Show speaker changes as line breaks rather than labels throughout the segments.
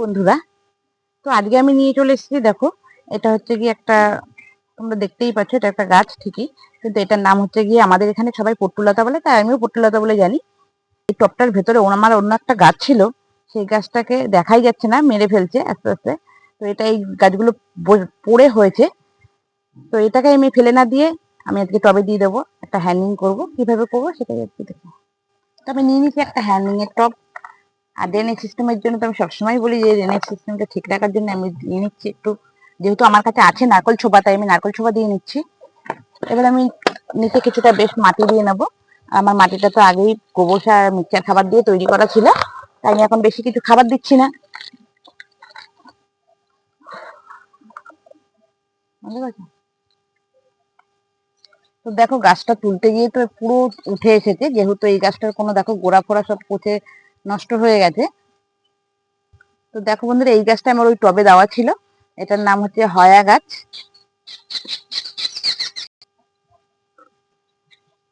বন্ধুরা, তো আজকে আমি নিয়ে চলে এসেছি। দেখো, এটা হচ্ছে গিয়ে একটা, তোমরা দেখতেই পাচ্ছ এটা একটা গাছ ঠিকই, কিন্তু এটার নাম হচ্ছে গিয়ে, আমাদের এখানে সবাই পট্টুলতা বলে, তাই আমিও পট্টুলতা বলে জানি। এই টবটার ভেতরে আমার অন্য একটা গাছ ছিল, সেই গাছটাকে দেখাই যাচ্ছে না, মেরে ফেলছে আস্তে আস্তে। তো এটা এই গাছগুলো পড়ে হয়েছে, তো এটাকে আমি ফেলে না দিয়ে আমি আজকে টবে দিয়ে দেবো, একটা হ্যাঙ্গিং করব। কিভাবে করবো সেটাই আজকে দেখো। তো আমি নিয়ে নিচ্ছি একটা হ্যাঙ্গিং এর টব। আর ড্রেনেজ সিস্টেমের জন্য তো আমি সবসময় বলি যে ড্রেনেজ সিস্টেমটা ঠিক রাখার জন্য আমি দিয়ে নিচ্ছি একটু, যেহেতু আমার কাছে আছে নারকল ছোবা, তাই আমি নারকল ছোবা দিয়ে নিচ্ছি। এবার আমি নিচে কিছুটা বেশ মাটি দিয়ে নেবো। আমার মাটিটা তো আগেই গোবর সার মিক্সচার খাবার দিয়ে তৈরি করা ছিল, তাই আমি এখন বেশি কিছু খাবার দিচ্ছি না। বুঝতে পারছো? তো দেখো, গাছটা তুলতে গিয়ে তো পুরো উঠে এসেছে, যেহেতু এই গাছটার কোনো দেখো গোড়া ফোড়া সব পচে নষ্ট হয়ে গেছে। তো দেখো বন্ধুরা, এই গাছটা আমার ওই টবে দেওয়া ছিল, এটার নাম হচ্ছে হয়া গাছ।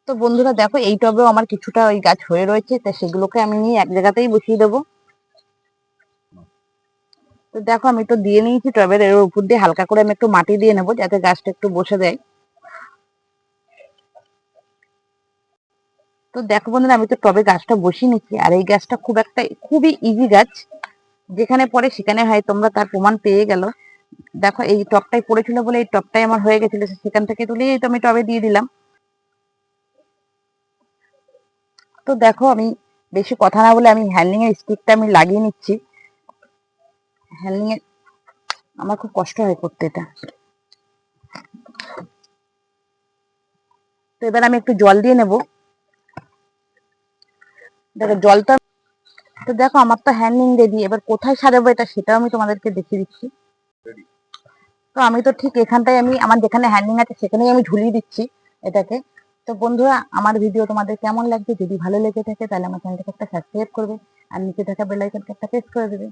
তো বন্ধুরা দেখো, এই টবেও আমার কিছুটা ওই গাছ হয়ে রয়েছে, তাই সেগুলোকে আমি নিয়ে এক জায়গাতেই বসিয়ে দেবো। তো দেখো, আমি তো দিয়ে নিয়েছি টবের এর উপর দিয়ে হালকা করে আমি একটু মাটি দিয়ে নেবো, যাতে গাছটা একটু বসে দেয়। তো দেখো বন্ধুরা, আমি তো টবে গাছটা বসিয়ে নিচ্ছি, আর এই গাছটা খুবই ইজি গাছ, যেখানে পড়ে সেখানে হয়, তোমরা তার প্রমাণ পেয়ে গেল। দেখো, এই টবটাই পড়েছিল বলে এই টবটাই আমার হয়ে গেছিল, সেখান থেকে তুলেই তো আমি টবে দিয়ে দিলাম। তো দেখো, আমি বেশি কথা না বলে আমি হ্যান্ডিং এর স্টিকটা আমি লাগিয়ে নিচ্ছি। হ্যান্ডিং এর আমার খুব কষ্ট হয় করতে এটা। তো এবার আমি একটু জল দিয়ে নেব। দেখো জলটা, তো দেখো আমার তো হ্যান্ডিং রেডি। এবার কোথায় সাজাবো এটা, সেটাও আমি তোমাদেরকে দেখিয়ে দিচ্ছি। তো আমি তো ঠিক এখানটায়, আমি আমার যেখানে হ্যান্ডিং আছে সেখানেই আমি ঝুলিয়ে দিচ্ছি এটাকে। তো বন্ধুরা, আমার ভিডিও তোমাদের কেমন লাগছে? যদি ভালো লেগে থাকে তাহলে আমার চ্যানেলটাকে একটা সাবস্ক্রাইব করবে, আর নিচে থাকা বেল আইকনটা একটা প্রেস করে দেবে।